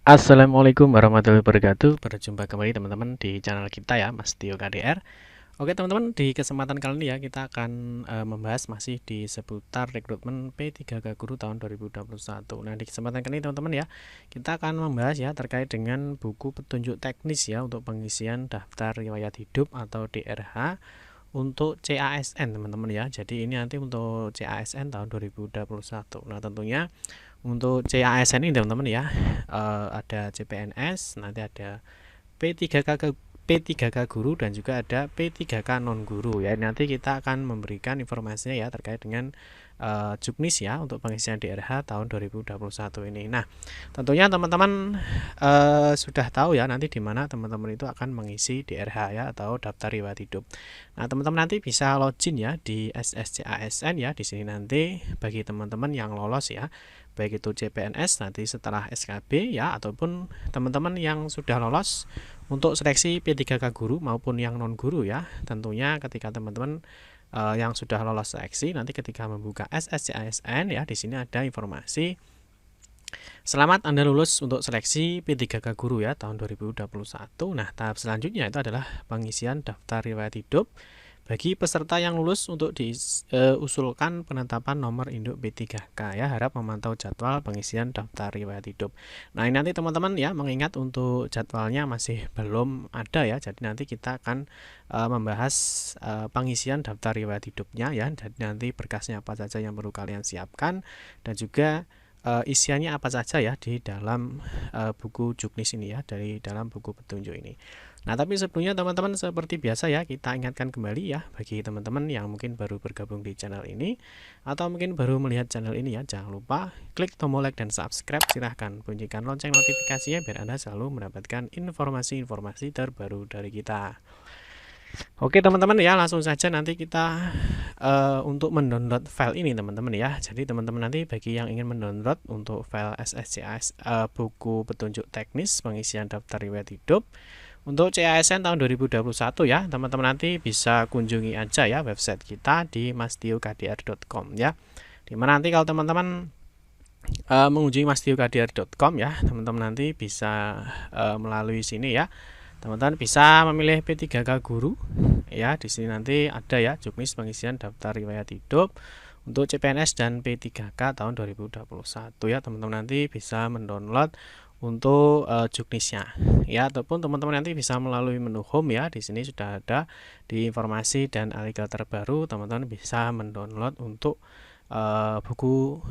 Assalamualaikum warahmatullahi wabarakatuh. Berjumpa kembali teman-teman di channel kita ya, Mas Tio KDR. Oke teman-teman, di kesempatan kali ini ya kita akan membahas masih di seputar rekrutmen P3K Guru tahun 2021. Nah, di kesempatan kali ini teman-teman ya, kita akan membahas ya terkait dengan buku petunjuk teknis ya untuk pengisian daftar riwayat hidup atau DRH untuk CASN teman-teman ya. Jadi ini nanti untuk CASN tahun 2021. Nah, tentunya untuk CASN ini teman-teman ya, ada CPNS, nanti ada P3K guru dan juga ada P3K non guru ya. Nanti kita akan memberikan informasinya ya terkait dengan Juknis ya untuk pengisian DRH tahun 2021 ini. Nah, tentunya teman-teman sudah tahu ya nanti di mana teman-teman itu akan mengisi DRH ya atau daftar riwayat hidup. Nah, teman-teman nanti bisa login ya di SSCASN ya. Di sini nanti bagi teman-teman yang lolos ya, baik itu CPNS nanti setelah SKB ya, ataupun teman-teman yang sudah lolos untuk seleksi P3K guru maupun yang non guru ya. Tentunya ketika teman-teman yang sudah lolos seleksi nanti ketika membuka SSCASN ya, di sini ada informasi selamat Anda lulus untuk seleksi P3K guru ya tahun 2021. Nah, tahap selanjutnya itu adalah pengisian daftar riwayat hidup bagi peserta yang lulus untuk diusulkan penetapan nomor induk P3K ya. Harap memantau jadwal pengisian daftar riwayat hidup. Nah, ini nanti teman-teman ya mengingat untuk jadwalnya masih belum ada ya. Jadi nanti kita akan membahas pengisian daftar riwayat hidupnya ya. Jadi nanti berkasnya apa saja yang perlu kalian siapkan dan juga isiannya apa saja ya di dalam buku Juknis ini ya, dari dalam buku petunjuk ini. Nah, tapi sebelumnya teman-teman seperti biasa ya, kita ingatkan kembali ya bagi teman-teman yang mungkin baru bergabung di channel ini atau mungkin baru melihat channel ini ya, jangan lupa klik tombol like dan subscribe. Silahkan bunyikan lonceng notifikasinya biar Anda selalu mendapatkan informasi-informasi terbaru dari kita. Oke teman-teman ya, langsung saja nanti kita untuk mendownload file ini teman-teman ya. Jadi teman-teman nanti bagi yang ingin mendownload untuk file SSCAS buku petunjuk teknis pengisian daftar riwayat hidup untuk CASN tahun 2021 ya, teman-teman nanti bisa kunjungi aja ya website kita di mastiokdr.com ya. Dimana nanti kalau teman-teman mengunjungi mastiokdr.com ya, teman-teman nanti bisa melalui sini ya. Teman-teman bisa memilih P3K guru ya. Di sini nanti ada ya Juknis pengisian daftar riwayat hidup untuk CPNS dan P3K tahun 2021 ya. Teman-teman nanti bisa mendownload untuk Juknisnya ya, ataupun teman-teman nanti bisa melalui menu home ya. Di sini sudah ada di informasi dan artikel terbaru, teman-teman bisa mendownload untuk buku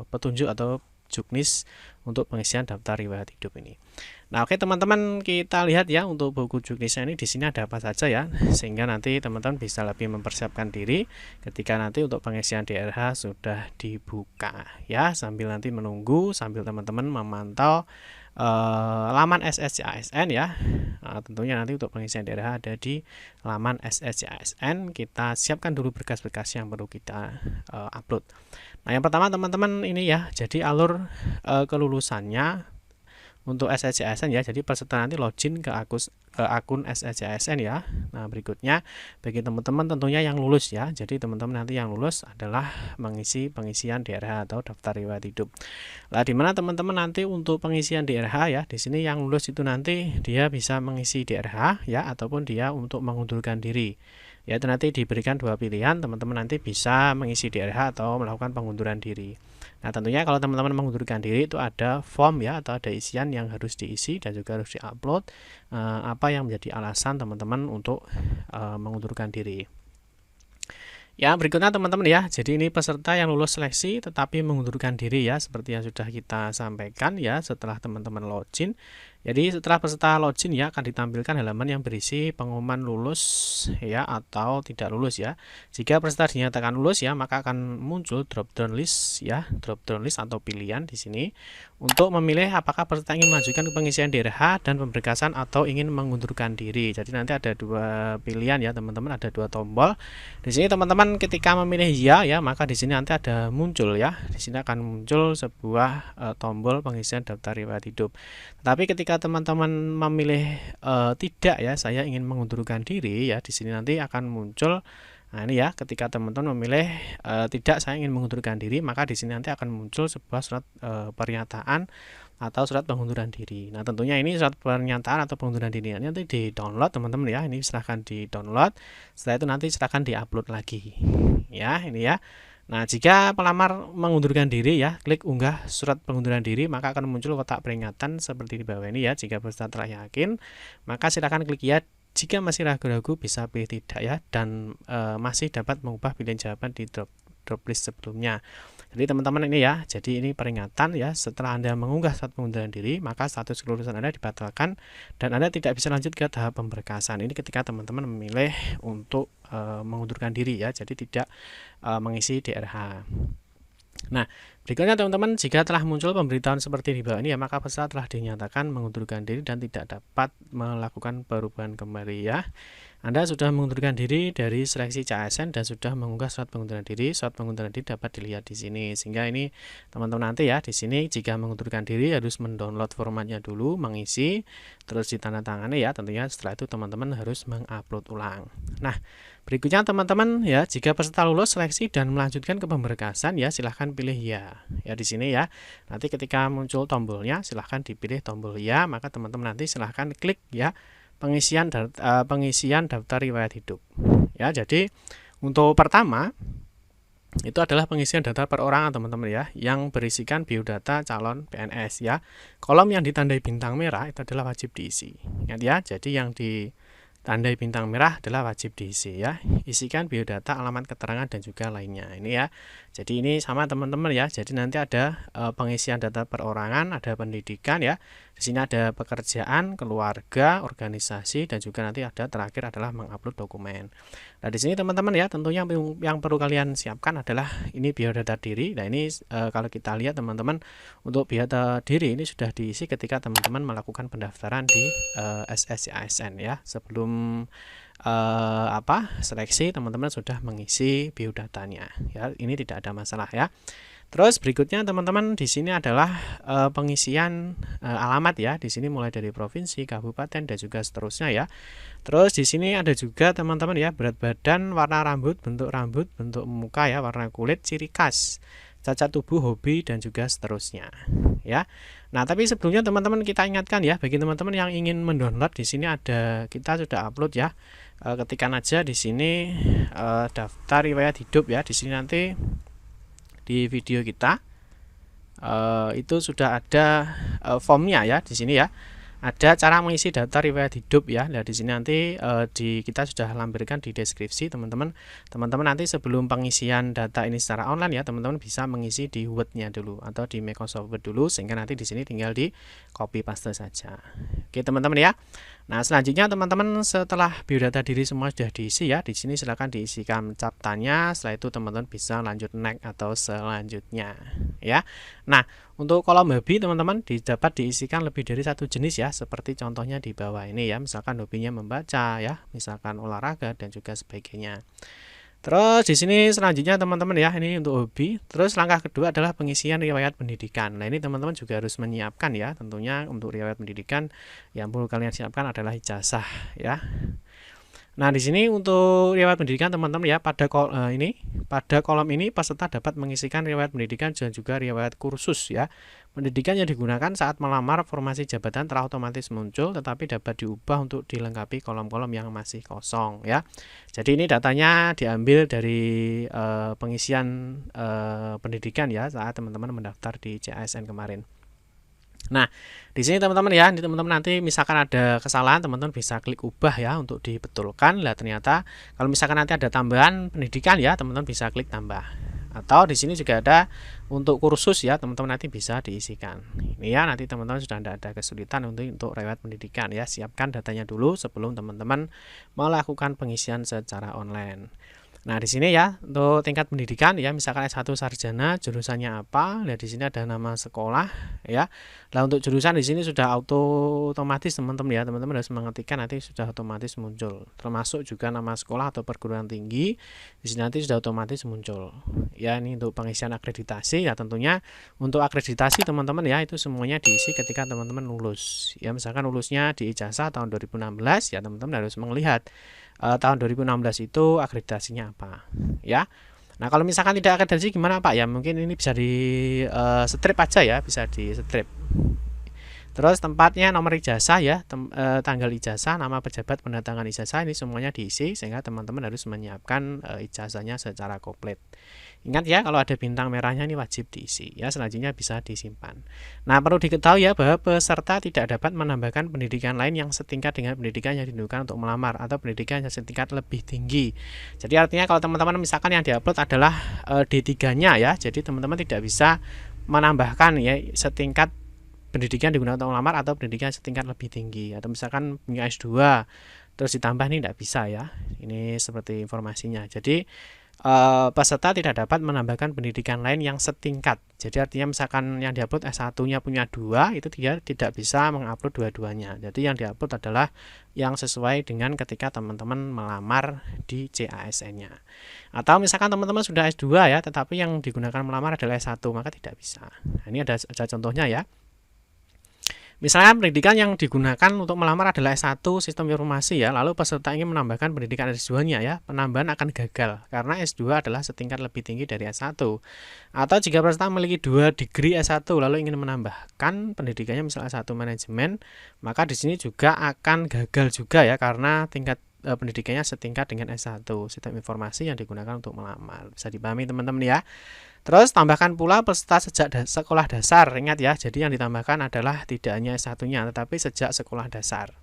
petunjuk atau Juknis untuk pengisian daftar riwayat hidup ini. Nah, oke teman-teman, kita lihat ya untuk buku Juknisnya ini di sini ada apa saja ya, sehingga nanti teman-teman bisa lebih mempersiapkan diri ketika nanti untuk pengisian DRH sudah dibuka ya, sambil nanti menunggu, sambil teman-teman memantau laman SSCASN ya. Nah, tentunya nanti untuk pengisian DRH ada di laman SSCASN. Kita siapkan dulu berkas-berkas yang perlu kita upload. Nah, yang pertama teman-teman ini ya, jadi alur kelulusannya untuk SSCASN ya. Jadi peserta nanti login ke akun SSCASN ya. Nah, berikutnya bagi teman-teman tentunya yang lulus ya. Jadi teman-teman nanti yang lulus adalah mengisi pengisian DRH atau daftar riwayat hidup. Nah, di mana teman-teman nanti untuk pengisian DRH ya, di sini yang lulus itu nanti dia bisa mengisi DRH ya, ataupun dia untuk mengundurkan diri. Ya, itu nanti diberikan dua pilihan, teman-teman nanti bisa mengisi DRH atau melakukan pengunduran diri. Nah, tentunya kalau teman-teman mengundurkan diri itu ada form ya, atau ada isian yang harus diisi dan juga harus diupload apa yang menjadi alasan teman-teman untuk mengundurkan diri. Ya, berikutnya teman-teman ya. Jadi ini peserta yang lulus seleksi tetapi mengundurkan diri ya, seperti yang sudah kita sampaikan ya setelah teman-teman login. Jadi setelah peserta login ya akan ditampilkan halaman yang berisi pengumuman lulus ya atau tidak lulus ya. Jika peserta dinyatakan lulus ya, maka akan muncul drop down list ya, drop down list atau pilihan di sini untuk memilih apakah peserta ingin mengajukan pengisian DRH dan pemberkasan atau ingin mengundurkan diri. Jadi nanti ada dua pilihan ya teman-teman, ada dua tombol. Di sini teman-teman ketika memilih ya, maka di sini nanti ada muncul ya. Di sini akan muncul sebuah tombol pengisian daftar riwayat hidup. Tetapi ketika teman-teman memilih tidak ya, saya ingin mengundurkan diri ya, di sini nanti akan muncul. Nah, ini ya, ketika teman-teman memilih tidak, saya ingin mengundurkan diri, maka di sini nanti akan muncul sebuah surat pernyataan atau surat pengunduran diri. Nah, tentunya ini surat pernyataan atau pengunduran diri ini nanti di-download teman-teman ya. Ini silahkan di-download. Setelah itu nanti silahkan di-upload lagi. Ya, ini ya. Nah, jika pelamar mengundurkan diri ya, klik unggah surat pengunduran diri, maka akan muncul kotak peringatan seperti di bawah ini ya. Jika peserta telah yakin, maka silakan klik ya. Jika masih ragu-ragu, bisa pilih tidak ya, dan masih dapat mengubah pilihan jawaban di drop list sebelumnya. Jadi teman-teman ini ya, jadi ini peringatan ya, setelah Anda mengunggah surat pengunduran diri, maka status kelulusan Anda dibatalkan dan Anda tidak bisa lanjut ke tahap pemberkasan. Ini ketika teman-teman memilih untuk mengundurkan diri ya, jadi tidak mengisi DRH. Nah, berikutnya teman-teman, jika telah muncul pemberitahuan seperti di bawah ini ya, maka peserta telah dinyatakan mengundurkan diri dan tidak dapat melakukan perubahan kembali ya. Anda sudah mengundurkan diri dari seleksi CASN dan sudah mengunggah surat pengunduran diri. Surat pengunduran diri dapat dilihat di sini. Sehingga ini teman-teman nanti ya, di sini jika mengundurkan diri harus mendownload formatnya dulu, mengisi, terus ditandatangani ya. Tentunya setelah itu teman-teman harus mengupload ulang. Nah, berikutnya teman-teman ya, jika peserta lulus seleksi dan melanjutkan ke pemberkasan ya, silahkan pilih ya. Ya di sini ya. Nanti ketika muncul tombolnya, silahkan dipilih tombol ya. Maka teman-teman nanti silahkan klik ya. Pengisian daftar riwayat hidup. Ya, jadi untuk pertama itu adalah pengisian data perorangan teman-teman ya, yang berisikan biodata calon PNS ya. Kolom yang ditandai bintang merah itu adalah wajib diisi. Ingat ya, jadi yang ditandai bintang merah adalah wajib diisi ya. Isikan biodata, alamat, keterangan dan juga lainnya. Ini ya. Jadi ini sama teman-teman ya. Jadi nanti ada pengisian data perorangan, ada pendidikan ya. Di sini ada pekerjaan, keluarga, organisasi, dan juga nanti ada terakhir adalah mengupload dokumen. Nah, di sini teman-teman ya, tentunya yang perlu kalian siapkan adalah ini biodata diri. Nah, ini kalau kita lihat teman-teman, untuk biodata diri ini sudah diisi ketika teman-teman melakukan pendaftaran di SSCASN ya. Sebelum seleksi, teman-teman sudah mengisi biodatanya ya. Ini tidak ada masalah ya. Terus berikutnya teman-teman, di sini adalah pengisian alamat ya. Di sini mulai dari provinsi, kabupaten dan juga seterusnya ya. Terus di sini ada juga teman-teman ya, berat badan, warna rambut, bentuk muka ya, warna kulit, ciri khas, cacat tubuh, hobi dan juga seterusnya ya. Nah, tapi sebelumnya teman-teman kita ingatkan ya, bagi teman-teman yang ingin mendownload, di sini ada, kita sudah upload ya. Ketikkan aja di sini daftar riwayat hidup ya. Di sini nanti di video kita itu sudah ada formnya ya. Di sini ya ada cara mengisi data riwayat hidup ya. Nah, di sini nanti kita sudah lampirkan di deskripsi teman-teman. Teman-teman nanti sebelum pengisian data ini secara online ya, teman-teman bisa mengisi di Word-nya dulu atau di Microsoft Word dulu, sehingga nanti di sini tinggal di copy paste saja. Oke teman-teman ya. Nah, selanjutnya teman-teman, setelah biodata diri semua sudah diisi ya, di sini silakan diisikan captanya. Setelah itu teman-teman bisa lanjut next atau selanjutnya ya. Nah, untuk kolom hobi teman-teman dapat diisikan lebih dari satu jenis ya, seperti contohnya di bawah ini ya. Misalkan hobinya membaca ya, misalkan olahraga dan juga sebagainya. Terus di sini selanjutnya teman-teman ya, ini untuk hobi. Terus langkah kedua adalah pengisian riwayat pendidikan. Nah, ini teman-teman juga harus menyiapkan ya. Tentunya untuk riwayat pendidikan yang perlu kalian siapkan adalah ijazah ya. Nah, di sini untuk riwayat pendidikan teman-teman ya, pada kolom ini peserta dapat mengisikan riwayat pendidikan dan juga riwayat kursus ya. Pendidikan yang digunakan saat melamar formasi jabatan telah otomatis muncul, tetapi dapat diubah untuk dilengkapi kolom-kolom yang masih kosong ya. Jadi ini datanya diambil dari pengisian pendidikan ya saat teman-teman mendaftar di CASN kemarin. Nah, di sini teman-teman ya, teman-teman nanti misalkan ada kesalahan, teman-teman bisa klik ubah ya untuk dibetulkan. Lah ternyata kalau misalkan nanti ada tambahan pendidikan ya, teman-teman bisa klik tambah. Atau di sini juga ada untuk kursus ya, teman-teman nanti bisa diisikan. Ini ya, nanti teman-teman sudah tidak ada kesulitan untuk riwayat pendidikan ya. Siapkan datanya dulu sebelum teman-teman melakukan pengisian secara online. Nah, di sini ya untuk tingkat pendidikan ya, misalkan S1 sarjana, jurusannya apa? Lihat di sini ada nama sekolah ya. Nah, untuk jurusan di sini sudah otomatis teman-teman ya. Teman-teman harus mengetikkan, nanti sudah otomatis muncul. Termasuk juga nama sekolah atau perguruan tinggi. Di sini nanti sudah otomatis muncul. Ya, ini untuk pengisian akreditasi ya, tentunya untuk akreditasi teman-teman ya, itu semuanya diisi ketika teman-teman lulus. Ya, misalkan lulusnya di ijazah tahun 2016 ya, teman-teman harus melihat tahun 2016 itu akreditasinya apa ya. Nah, kalau misalkan tidak akreditasi gimana Pak ya, mungkin ini bisa di strip aja ya, bisa di strip Terus tempatnya, nomor ijazah ya, tanggal ijazah, nama pejabat pendatangan ijazah, ini semuanya diisi sehingga teman-teman harus menyiapkan ijazahnya secara komplit. Ingat ya, kalau ada bintang merahnya ini wajib diisi ya, selanjutnya bisa disimpan. Nah, perlu diketahui ya bahwa peserta tidak dapat menambahkan pendidikan lain yang setingkat dengan pendidikan yang didudukan untuk melamar atau pendidikan yang setingkat lebih tinggi. Jadi artinya kalau teman-teman misalkan yang diupload adalah D3-nya ya, jadi teman-teman tidak bisa menambahkan ya setingkat pendidikan digunakan untuk melamar atau pendidikan setingkat lebih tinggi, atau misalkan punya S2 terus ditambah, ini tidak bisa ya. Ini seperti informasinya. Jadi peserta tidak dapat menambahkan pendidikan lain yang setingkat. Jadi artinya misalkan yang diupload S1-nya punya 2, itu dia tidak bisa mengupload dua-duanya. Jadi yang diupload adalah yang sesuai dengan ketika teman-teman melamar di CASN-nya. Atau misalkan teman-teman sudah S2 ya, tetapi yang digunakan melamar adalah S1, maka tidak bisa. Nah, ini ada contohnya ya. Misalnya pendidikan yang digunakan untuk melamar adalah S1 Sistem Informasi ya, lalu peserta ingin menambahkan pendidikan S2-nya ya, penambahan akan gagal karena S2 adalah setingkat lebih tinggi dari S1. Atau jika peserta memiliki 2 degree S1 lalu ingin menambahkan pendidikannya misalnya S1 manajemen, maka di sini juga akan gagal juga ya karena tingkat pendidikannya setingkat dengan S1 Sistem Informasi yang digunakan untuk melamar. Bisa dipahami teman-teman ya. Terus tambahkan pula peserta sejak sekolah dasar. Ingat ya, jadi yang ditambahkan adalah tidak hanya S1-nya tetapi sejak sekolah dasar,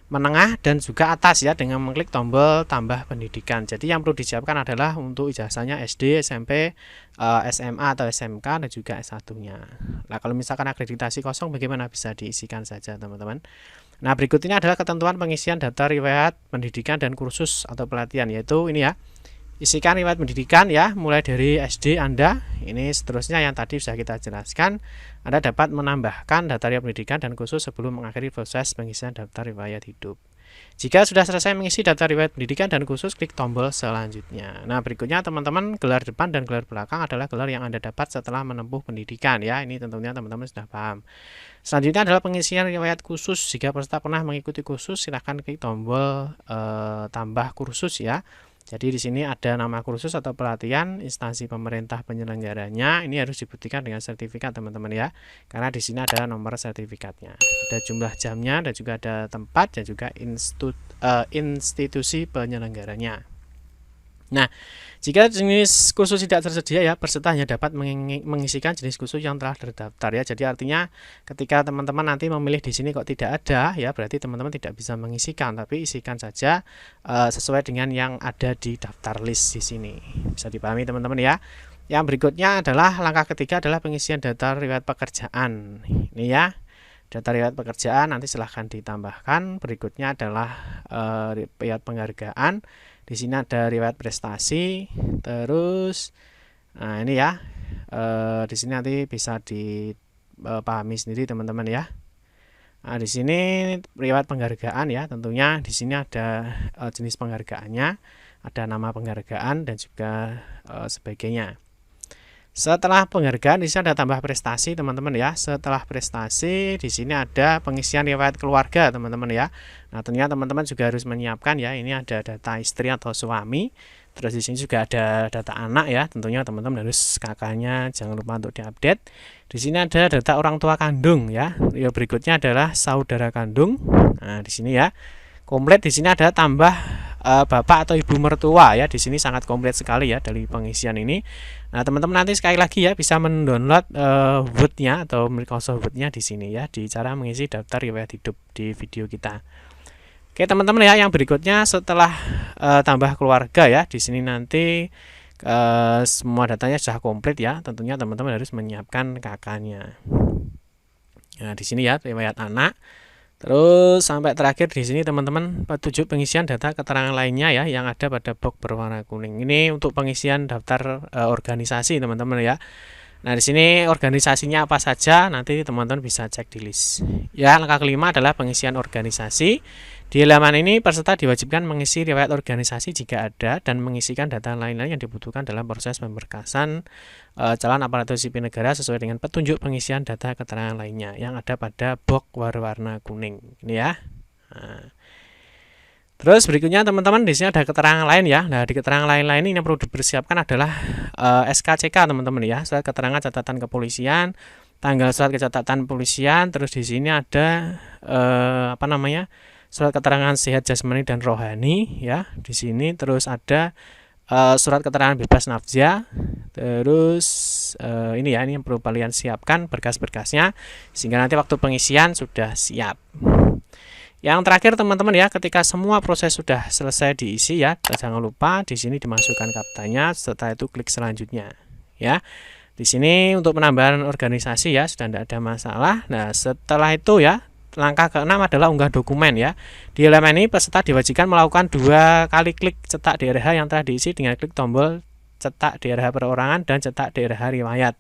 menengah dan juga atas ya, dengan mengklik tombol tambah pendidikan. Jadi yang perlu disiapkan adalah untuk ijazahnya SD, SMP, SMA atau SMK dan juga S1-nya. Nah, kalau misalkan akreditasi kosong bagaimana, bisa diisikan saja teman-teman. Nah, berikut ini adalah ketentuan pengisian data riwayat pendidikan dan kursus atau pelatihan, yaitu ini ya. Isikan riwayat pendidikan ya, mulai dari SD Anda. Ini seterusnya yang tadi sudah kita jelaskan. Anda dapat menambahkan data riwayat pendidikan dan kursus sebelum mengakhiri proses pengisian daftar riwayat hidup. Jika sudah selesai mengisi data riwayat pendidikan dan kursus, klik tombol selanjutnya. Nah, berikutnya teman-teman, gelar depan dan gelar belakang adalah gelar yang Anda dapat setelah menempuh pendidikan ya. Ini tentunya teman-teman sudah paham. Selanjutnya adalah pengisian riwayat khusus. Jika peserta pernah mengikuti kursus, silahkan klik tombol tambah kursus ya. Jadi di sini ada nama kursus atau pelatihan, instansi pemerintah penyelenggaranya. Ini harus dibuktikan dengan sertifikat teman-teman ya, karena di sini ada nomor sertifikatnya, ada jumlah jamnya, dan juga ada tempat dan juga institusi penyelenggaranya. Nah, jika jenis kursus tidak tersedia ya, peserta hanya dapat mengisikan jenis kursus yang telah terdaftar ya. Jadi artinya ketika teman-teman nanti memilih di sini kok tidak ada ya, berarti teman-teman tidak bisa mengisikan, tapi isikan saja sesuai dengan yang ada di daftar list di sini. Bisa dipahami teman-teman ya. Yang berikutnya adalah langkah ketiga adalah pengisian data riwayat pekerjaan. Ini ya. Data riwayat pekerjaan nanti silahkan ditambahkan. Berikutnya adalah riwayat penghargaan. Di sini ada riwayat prestasi, terus nah ini ya, di sini nanti bisa dipahami sendiri teman-teman ya. Nah, di sini riwayat penghargaan ya, tentunya di sini ada jenis penghargaannya, ada nama penghargaan dan juga sebagainya. Setelah penghargaan di sini ada tambah prestasi teman-teman ya. Setelah prestasi di sini ada pengisian riwayat keluarga teman-teman ya. Nah, tentunya teman-teman juga harus menyiapkan ya. Ini ada data istri atau suami. Terus di sini juga ada data anak ya. Tentunya teman-teman harus kakaknya jangan lupa untuk diupdate. Di sini ada data orang tua kandung ya. Yang berikutnya adalah saudara kandung. Nah, di sini ya. Komplit di sini ada tambah bapak atau ibu mertua ya. Di sini sangat komplit sekali ya dari pengisian ini. Nah, teman-teman nanti sekali lagi ya bisa mendownload Word-nya atau Microsoft Word-nya di sini ya, di cara mengisi daftar riwayat hidup di video kita. Oke, teman-teman ya, yang berikutnya setelah tambah keluarga ya, di sini nanti semua datanya sudah komplit ya. Tentunya teman-teman harus menyiapkan kakaknya. Nah, di sini ya riwayat anak. Terus sampai terakhir di sini teman-teman petunjuk pengisian data keterangan lainnya ya yang ada pada box berwarna kuning. Ini untuk pengisian daftar organisasi teman-teman ya. Nah, di sini organisasinya apa saja nanti teman-teman bisa cek di list. Ya, langkah kelima adalah pengisian organisasi. Di halaman ini peserta diwajibkan mengisi riwayat organisasi jika ada dan mengisikan data lain-lain yang dibutuhkan dalam proses pemberkasan calon aparatur sipil negara sesuai dengan petunjuk pengisian data keterangan lainnya yang ada pada box berwarna kuning. Ini ya. Nah. Terus berikutnya teman-teman di sini ada keterangan lain ya. Nah, di keterangan lain-lain ini yang perlu dipersiapkan adalah SKCK teman-teman ya, surat keterangan catatan kepolisian, tanggal surat catatan polisian, terus di sini ada surat keterangan sehat jasmani dan rohani ya. Di sini terus ada surat keterangan bebas nafzah. Terus ini yang perlu kalian siapkan berkas-berkasnya sehingga nanti waktu pengisian sudah siap. Yang terakhir teman-teman ya, ketika semua proses sudah selesai diisi ya, jangan lupa di sini dimasukkan kaptanya, setelah itu klik selanjutnya ya. Di sini untuk penambahan organisasi ya sudah tidak ada masalah. Nah, setelah itu ya, langkah ke-6 adalah unggah dokumen ya. Di halaman ini peserta diwajibkan melakukan 2 kali klik cetak DRH yang telah diisi dengan klik tombol cetak DRH perorangan dan cetak DRH riwayat.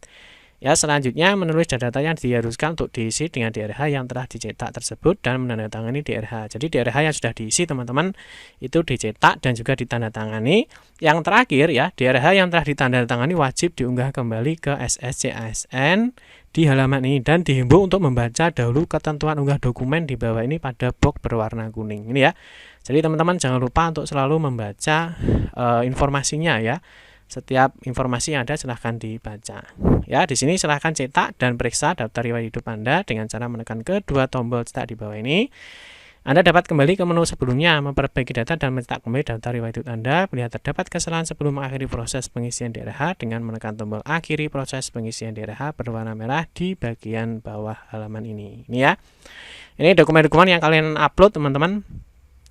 Ya, selanjutnya menulis data yang diharuskan untuk diisi dengan DRH yang telah dicetak tersebut dan menandatangani DRH. Jadi DRH yang sudah diisi teman-teman itu dicetak dan juga ditandatangani. Yang terakhir ya, DRH yang telah ditandatangani wajib diunggah kembali ke SSC-ASN di halaman ini dan dihimbau untuk membaca dahulu ketentuan unggah dokumen di bawah ini pada box berwarna kuning ini ya. Jadi teman-teman jangan lupa untuk selalu membaca informasinya ya. Setiap informasi yang ada silahkan dibaca. Ya, di sini silahkan cetak dan periksa daftar riwayat hidup Anda dengan cara menekan kedua tombol cetak di bawah ini. Anda dapat kembali ke menu sebelumnya, memperbaiki data dan mencetak kembali daftar riwayat hidup Anda bila terdapat kesalahan sebelum mengakhiri proses pengisian DRH dengan menekan tombol akhiri proses pengisian DRH berwarna merah di bagian bawah halaman ini. Ini ya. Ini dokumen-dokumen yang kalian upload teman-teman.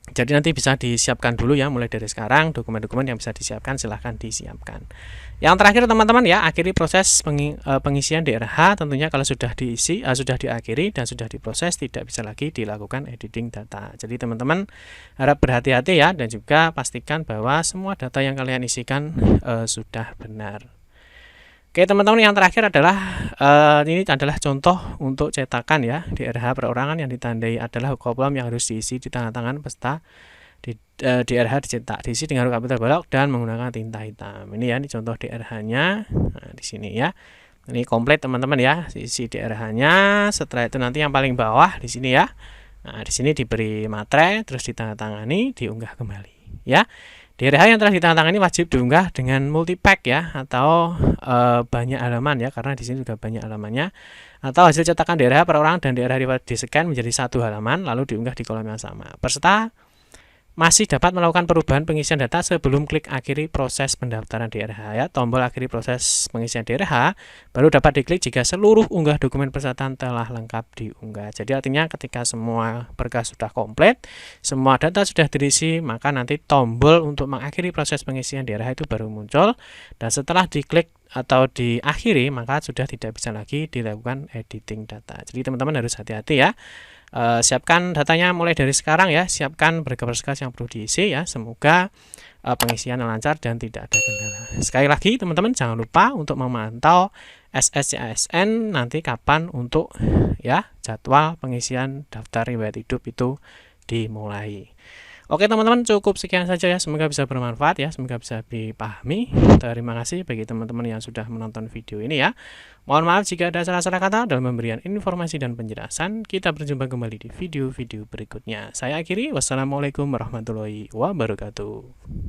Jadi nanti bisa disiapkan dulu ya, mulai dari sekarang dokumen-dokumen yang bisa disiapkan silahkan disiapkan. Yang terakhir teman-teman ya, akhiri proses pengisian DRH. Tentunya kalau sudah diisi, sudah diakhiri dan sudah diproses tidak bisa lagi dilakukan editing data. Jadi teman-teman harap berhati-hati ya dan juga pastikan bahwa semua data yang kalian isikan sudah benar. Oke teman-teman, yang terakhir adalah ini adalah contoh untuk cetakan ya DRH perorangan yang ditandai adalah kolom yang harus diisi di tanda tangan peserta. DRH dicetak diisi dengan huruf kapital balok dan menggunakan tinta hitam. Ini ya, ini contoh DRH-nya. Nah, di sini ya. Ini komplit teman-teman ya, isi DRH-nya. Setelah itu nanti yang paling bawah di sini ya. Nah, di sini diberi materai terus ditandatangani, diunggah kembali ya. DRH yang telah ditandatangani wajib diunggah dengan multipack ya atau banyak halaman ya, karena di sini juga banyak halamannya. Atau hasil cetakan DRH perorangan dan DRH riwayat di-scan menjadi satu halaman lalu diunggah di kolom yang sama. Peserta masih dapat melakukan perubahan pengisian data sebelum klik akhiri proses pendaftaran DRH ya. Tombol akhiri proses pengisian DRH baru dapat diklik jika seluruh unggah dokumen peserta telah lengkap diunggah. Jadi artinya ketika semua berkas sudah komplit, semua data sudah diisi, maka nanti tombol untuk mengakhiri proses pengisian DRH itu baru muncul, dan setelah diklik atau diakhiri maka sudah tidak bisa lagi dilakukan editing data. Jadi teman-teman harus hati-hati ya. Siapkan datanya mulai dari sekarang ya, siapkan berkas-berkas yang perlu diisi ya. Semoga pengisian lancar dan tidak ada kendala. Sekali lagi teman-teman jangan lupa untuk memantau SSC-ASN nanti kapan untuk ya jadwal pengisian daftar riwayat hidup itu dimulai. Oke teman-teman, cukup sekian saja ya, semoga bisa bermanfaat ya, semoga bisa dipahami. Terima kasih bagi teman-teman yang sudah menonton video ini ya. Mohon maaf jika ada salah-salah kata dalam pemberian informasi dan penjelasan. Kita berjumpa kembali di video-video berikutnya. Saya akhiri, wassalamualaikum warahmatullahi wabarakatuh.